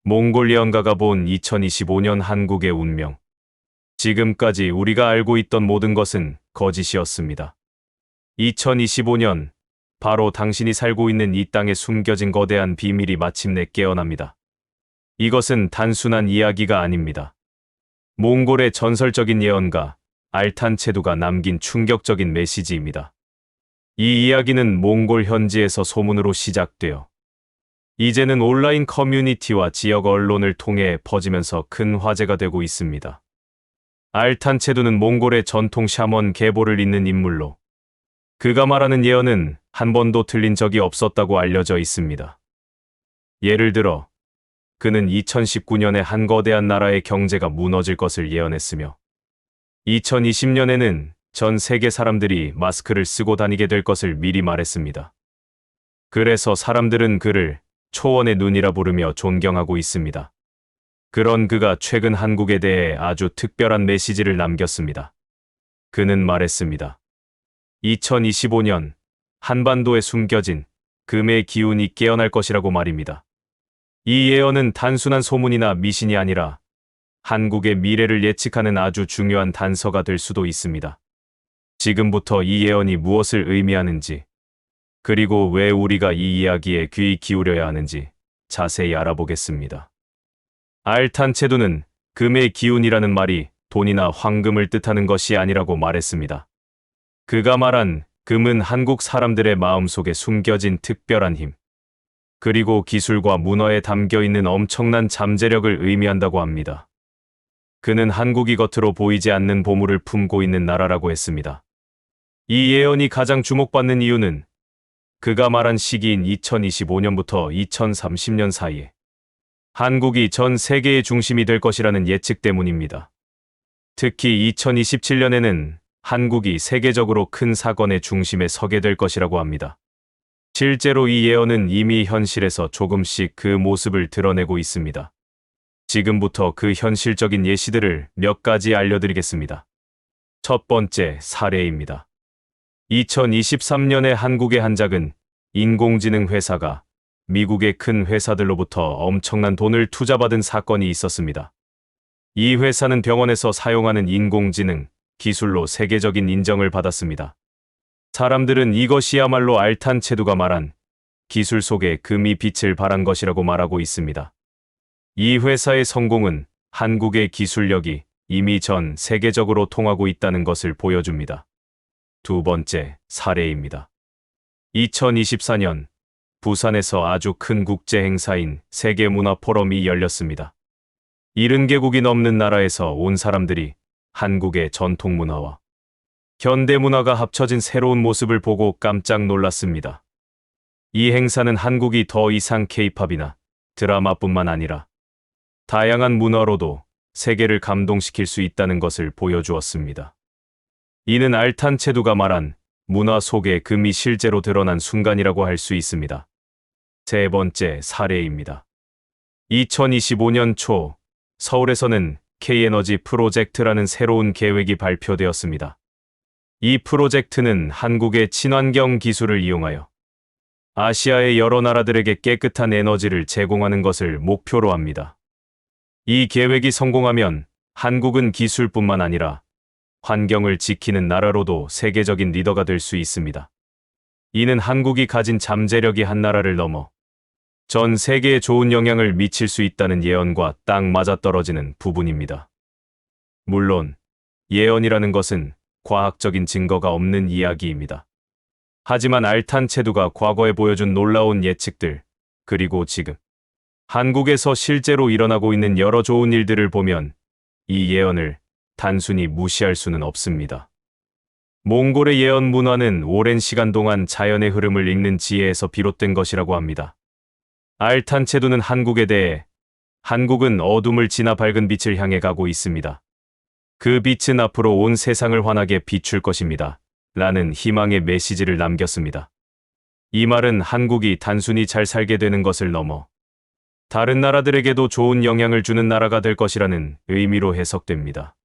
몽골리언가가 본 2025년 한국의 운명. 지금까지 우리가 알고 있던 모든 것은 거짓이었습니다. 2025년, 바로 당신이 살고 있는 이 땅에 숨겨진 거대한 비밀이 마침내 깨어납니다. 이것은 단순한 이야기가 아닙니다. 몽골의 전설적인 예언가 알탄체두가 남긴 충격적인 메시지입니다. 이 이야기는 몽골 현지에서 소문으로 시작되어 이제는 온라인 커뮤니티와 지역 언론을 통해 퍼지면서 큰 화제가 되고 있습니다. 알탄체두는 몽골의 전통 샤먼 계보를 잇는 인물로 그가 말하는 예언은 한 번도 틀린 적이 없었다고 알려져 있습니다. 예를 들어 그는 2019년에 한 거대한 나라의 경제가 무너질 것을 예언했으며 2020년에는 전 세계 사람들이 마스크를 쓰고 다니게 될 것을 미리 말했습니다. 그래서 사람들은 그를 초원의 눈이라 부르며 존경하고 있습니다. 그런 그가 최근 한국에 대해 아주 특별한 메시지를 남겼습니다. 그는 말했습니다. 2025년 한반도에 숨겨진 금의 기운이 깨어날 것이라고 말입니다. 이 예언은 단순한 소문이나 미신이 아니라 한국의 미래를 예측하는 아주 중요한 단서가 될 수도 있습니다. 지금부터 이 예언이 무엇을 의미하는지, 그리고 왜 우리가 이 이야기에 귀 기울여야 하는지 자세히 알아보겠습니다. 알탄체두는 금의 기운이라는 말이 돈이나 황금을 뜻하는 것이 아니라고 말했습니다. 그가 말한 금은 한국 사람들의 마음속에 숨겨진 특별한 힘, 그리고 기술과 문화에 담겨 있는 엄청난 잠재력을 의미한다고 합니다. 그는 한국이 겉으로 보이지 않는 보물을 품고 있는 나라라고 했습니다. 이 예언이 가장 주목받는 이유는 그가 말한 시기인 2025년부터 2030년 사이에 한국이 전 세계의 중심이 될 것이라는 예측 때문입니다. 특히 2027년에는 한국이 세계적으로 큰 사건의 중심에 서게 될 것이라고 합니다. 실제로 이 예언은 이미 현실에서 조금씩 그 모습을 드러내고 있습니다. 지금부터 그 현실적인 예시들을 몇 가지 알려드리겠습니다. 첫 번째 사례입니다. 2023년에 한국의 한 작은 인공지능 회사가 미국의 큰 회사들로부터 엄청난 돈을 투자받은 사건이 있었습니다. 이 회사는 병원에서 사용하는 인공지능 기술로 세계적인 인정을 받았습니다. 사람들은 이것이야말로 알탄체두가 말한 기술 속에 금이 빛을 발한 것이라고 말하고 있습니다. 이 회사의 성공은 한국의 기술력이 이미 전 세계적으로 통하고 있다는 것을 보여줍니다. 두 번째 사례입니다. 2024년 부산에서 아주 큰 국제 행사인 세계문화포럼이 열렸습니다. 70개국이 넘는 나라에서 온 사람들이 한국의 전통문화와 현대문화가 합쳐진 새로운 모습을 보고 깜짝 놀랐습니다. 이 행사는 한국이 더 이상 케이팝이나 드라마뿐만 아니라 다양한 문화로도 세계를 감동시킬 수 있다는 것을 보여주었습니다. 이는 알탄체두가 말한 문화 속에 금이 실제로 드러난 순간이라고 할 수 있습니다. 세 번째 사례입니다. 2025년 초 서울에서는 K에너지 프로젝트라는 새로운 계획이 발표되었습니다. 이 프로젝트는 한국의 친환경 기술을 이용하여 아시아의 여러 나라들에게 깨끗한 에너지를 제공하는 것을 목표로 합니다. 이 계획이 성공하면 한국은 기술뿐만 아니라 환경을 지키는 나라로도 세계적인 리더가 될 수 있습니다. 이는 한국이 가진 잠재력이 한 나라를 넘어 전 세계에 좋은 영향을 미칠 수 있다는 예언과 딱 맞아떨어지는 부분입니다. 물론 예언이라는 것은 과학적인 증거가 없는 이야기입니다. 하지만 알탄체두가 과거에 보여준 놀라운 예측들, 그리고 지금 한국에서 실제로 일어나고 있는 여러 좋은 일들을 보면 이 예언을 단순히 무시할 수는 없습니다. 몽골의 예언 문화는 오랜 시간 동안 자연의 흐름을 읽는 지혜에서 비롯된 것이라고 합니다. 알탄체두는 한국에 대해 한국은 어둠을 지나 밝은 빛을 향해 가고 있습니다. 그 빛은 앞으로 온 세상을 환하게 비출 것입니다. 라는 희망의 메시지를 남겼습니다. 이 말은 한국이 단순히 잘 살게 되는 것을 넘어 다른 나라들에게도 좋은 영향을 주는 나라가 될 것이라는 의미로 해석됩니다.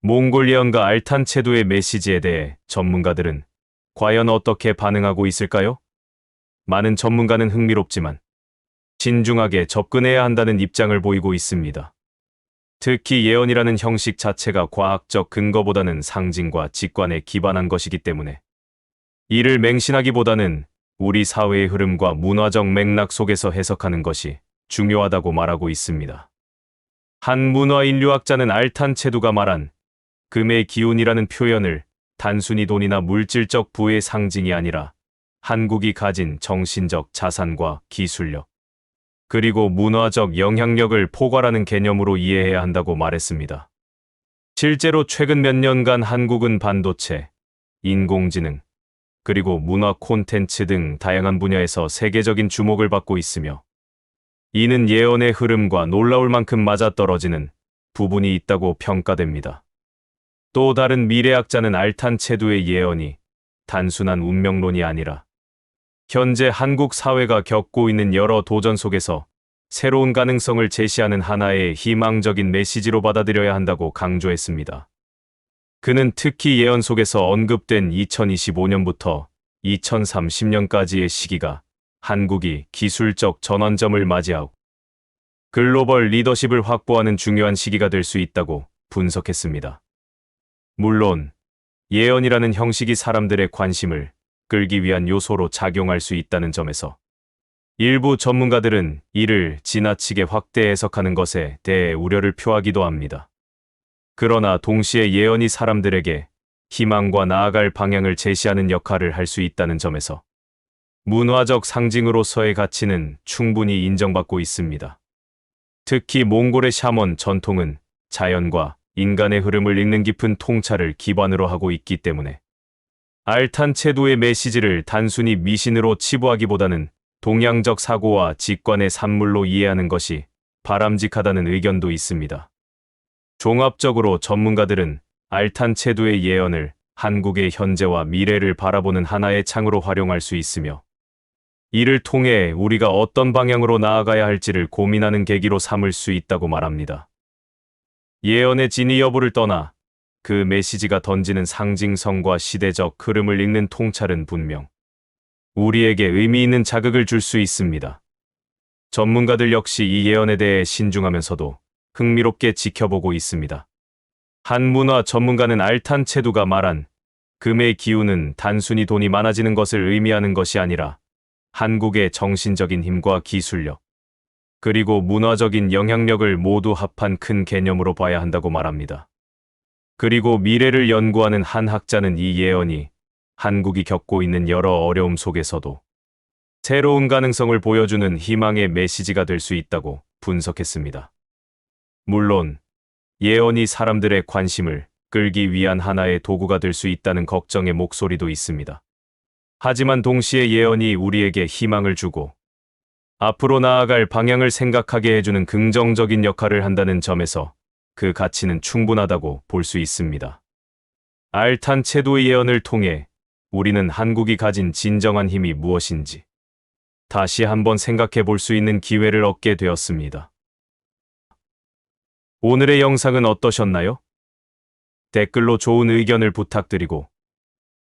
몽골 예언가 알탄체두의 메시지에 대해 전문가들은 과연 어떻게 반응하고 있을까요? 많은 전문가는 흥미롭지만 신중하게 접근해야 한다는 입장을 보이고 있습니다. 특히 예언이라는 형식 자체가 과학적 근거보다는 상징과 직관에 기반한 것이기 때문에 이를 맹신하기보다는 우리 사회의 흐름과 문화적 맥락 속에서 해석하는 것이 중요하다고 말하고 있습니다. 한 문화인류학자는 알탄 체두가 말한 금의 기운이라는 표현을 단순히 돈이나 물질적 부의 상징이 아니라 한국이 가진 정신적 자산과 기술력, 그리고 문화적 영향력을 포괄하는 개념으로 이해해야 한다고 말했습니다. 실제로 최근 몇 년간 한국은 반도체, 인공지능, 그리고 문화 콘텐츠 등 다양한 분야에서 세계적인 주목을 받고 있으며 이는 예언의 흐름과 놀라울 만큼 맞아떨어지는 부분이 있다고 평가됩니다. 또 다른 미래학자는 알탄 체두의 예언이 단순한 운명론이 아니라 현재 한국 사회가 겪고 있는 여러 도전 속에서 새로운 가능성을 제시하는 하나의 희망적인 메시지로 받아들여야 한다고 강조했습니다. 그는 특히 예언 속에서 언급된 2025년부터 2030년까지의 시기가 한국이 기술적 전환점을 맞이하고 글로벌 리더십을 확보하는 중요한 시기가 될 수 있다고 분석했습니다. 물론 예언이라는 형식이 사람들의 관심을 끌기 위한 요소로 작용할 수 있다는 점에서 일부 전문가들은 이를 지나치게 확대 해석하는 것에 대해 우려를 표하기도 합니다. 그러나 동시에 예언이 사람들에게 희망과 나아갈 방향을 제시하는 역할을 할 수 있다는 점에서 문화적 상징으로서의 가치는 충분히 인정받고 있습니다. 특히 몽골의 샤먼 전통은 자연과 인간의 흐름을 읽는 깊은 통찰을 기반으로 하고 있기 때문에 알탄 체두의 메시지를 단순히 미신으로 치부하기보다는 동양적 사고와 직관의 산물로 이해하는 것이 바람직하다는 의견도 있습니다. 종합적으로 전문가들은 알탄 체두의 예언을 한국의 현재와 미래를 바라보는 하나의 창으로 활용할 수 있으며 이를 통해 우리가 어떤 방향으로 나아가야 할지를 고민하는 계기로 삼을 수 있다고 말합니다. 예언의 진위 여부를 떠나 그 메시지가 던지는 상징성과 시대적 흐름을 읽는 통찰은 분명 우리에게 의미 있는 자극을 줄 수 있습니다. 전문가들 역시 이 예언에 대해 신중하면서도 흥미롭게 지켜보고 있습니다. 한 문화 전문가는 알탄 체두가 말한 금의 기운은 단순히 돈이 많아지는 것을 의미하는 것이 아니라 한국의 정신적인 힘과 기술력, 그리고 문화적인 영향력을 모두 합한 큰 개념으로 봐야 한다고 말합니다. 그리고 미래를 연구하는 한 학자는 이 예언이 한국이 겪고 있는 여러 어려움 속에서도 새로운 가능성을 보여주는 희망의 메시지가 될 수 있다고 분석했습니다. 물론 예언이 사람들의 관심을 끌기 위한 하나의 도구가 될 수 있다는 걱정의 목소리도 있습니다. 하지만 동시에 예언이 우리에게 희망을 주고 앞으로 나아갈 방향을 생각하게 해주는 긍정적인 역할을 한다는 점에서 그 가치는 충분하다고 볼 수 있습니다. 알탄 체두의 예언을 통해 우리는 한국이 가진 진정한 힘이 무엇인지 다시 한번 생각해 볼 수 있는 기회를 얻게 되었습니다. 오늘의 영상은 어떠셨나요? 댓글로 좋은 의견을 부탁드리고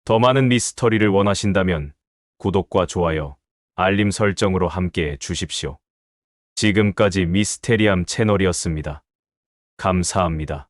더 많은 미스터리를 원하신다면 구독과 좋아요, 알림 설정으로 함께해 주십시오. 지금까지 미스테리함 채널이었습니다. 감사합니다.